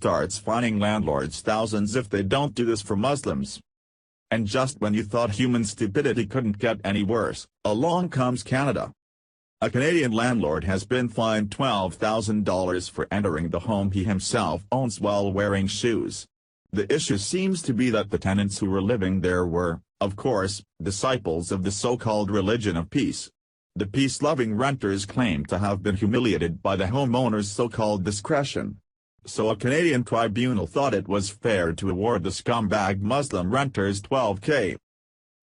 starts fining landlords thousands if they don't do this for Muslims. And just when you thought human stupidity couldn't get any worse, along comes Canada. A Canadian landlord has been fined $12,000 for entering the home he himself owns while wearing shoes. The issue seems to be that the tenants who were living there were, of course, disciples of the so-called religion of peace. The peace-loving renters claim to have been humiliated by the homeowner's so-called discretion. So a Canadian tribunal thought it was fair to award the scumbag Muslim renters $12,000.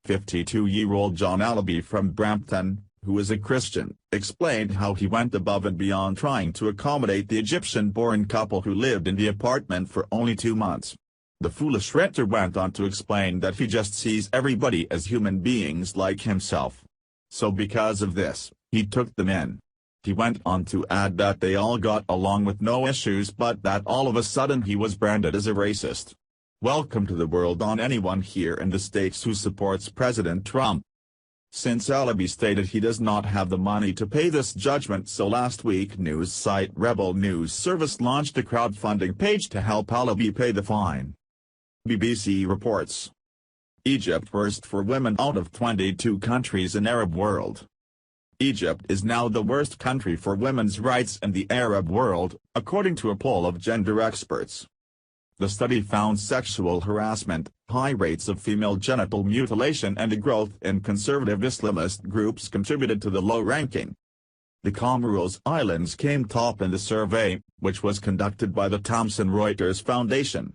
52-year-old John Allaby from Brampton, who is a Christian, explained how he went above and beyond trying to accommodate the Egyptian-born couple who lived in the apartment for only 2 months. The foolish renter went on to explain that he just sees everybody as human beings like himself. So because of this, he took them in. He went on to add that they all got along with no issues but that all of a sudden he was branded as a racist. Welcome to the world on anyone here in the States who supports President Trump. Since Allaby stated he does not have the money to pay this judgment, so last week news site Rebel News Service launched a crowdfunding page to help Allaby pay the fine. BBC reports. Egypt worst for women out of 22 countries in Arab world. Egypt is now the worst country for women's rights in the Arab world, according to a poll of gender experts. The study found sexual harassment, high rates of female genital mutilation and a growth in conservative Islamist groups contributed to the low ranking. The Comoros Islands came top in the survey, which was conducted by the Thomson Reuters Foundation.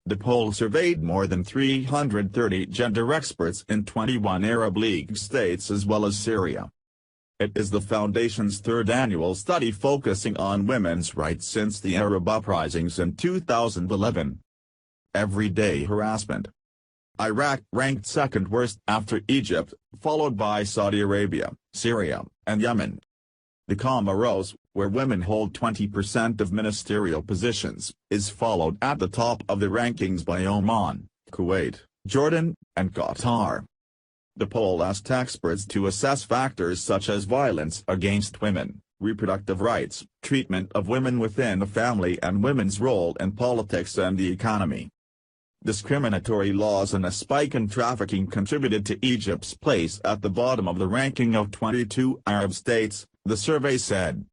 The poll surveyed more than 330 gender experts in 21 Arab League states as well as Syria. It is the Foundation's third annual study focusing on women's rights since the Arab uprisings in 2011. Everyday harassment. Iraq ranked second worst after Egypt, followed by Saudi Arabia, Syria, and Yemen. The Comoros, where women hold 20% of ministerial positions, is followed at the top of the rankings by Oman, Kuwait, Jordan, and Qatar. The poll asked experts to assess factors such as violence against women, reproductive rights, treatment of women within the family and women's role in politics and the economy. Discriminatory laws and a spike in trafficking contributed to Egypt's place at the bottom of the ranking of 22 Arab states, the survey said.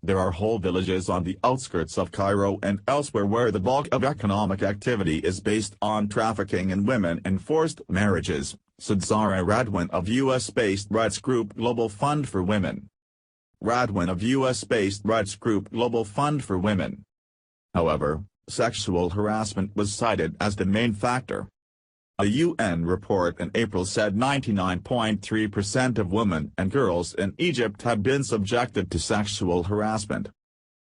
There are whole villages on the outskirts of Cairo and elsewhere where the bulk of economic activity is based on trafficking in women and forced marriages, said Zara Radwan of U.S.-based rights group Global Fund for Women. Radwan of U.S.-based rights group Global Fund for Women. However, sexual harassment was cited as the main factor. A UN report in April said 99.3% of women and girls in Egypt had been subjected to sexual harassment.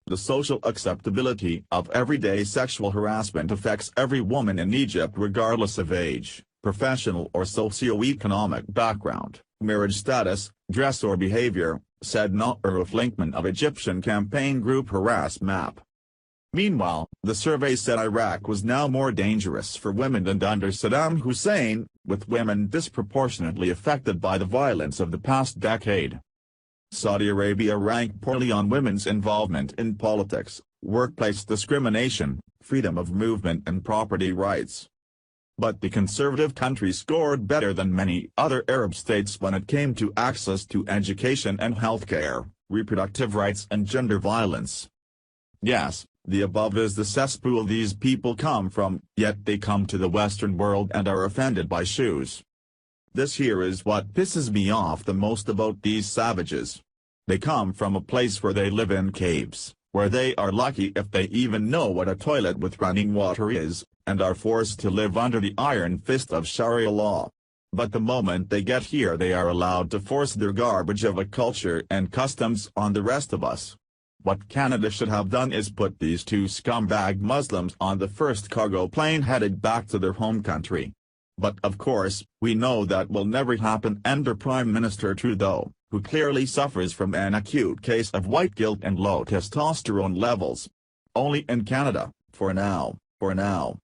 The social acceptability of everyday sexual harassment affects every woman in Egypt regardless of age, professional or socio-economic background, marriage status, dress or behavior, said Naor Flinkman of Egyptian campaign group Harass Map. Meanwhile, the survey said Iraq was now more dangerous for women than under Saddam Hussein, with women disproportionately affected by the violence of the past decade. Saudi Arabia ranked poorly on women's involvement in politics, workplace discrimination, freedom of movement and property rights. But the conservative country scored better than many other Arab states when it came to access to education and healthcare, reproductive rights and gender violence. Yes, the above is the cesspool these people come from, yet they come to the Western world and are offended by shoes. This here is what pisses me off the most about these savages. They come from a place where they live in caves, where they are lucky if they even know what a toilet with running water is, and are forced to live under the iron fist of Sharia law. But the moment they get here they are allowed to force their garbage of a culture and customs on the rest of us. What Canada should have done is put these two scumbag Muslims on the first cargo plane headed back to their home country. But of course, we know that will never happen under Prime Minister Trudeau, who clearly suffers from an acute case of white guilt and low testosterone levels. Only in Canada, for now.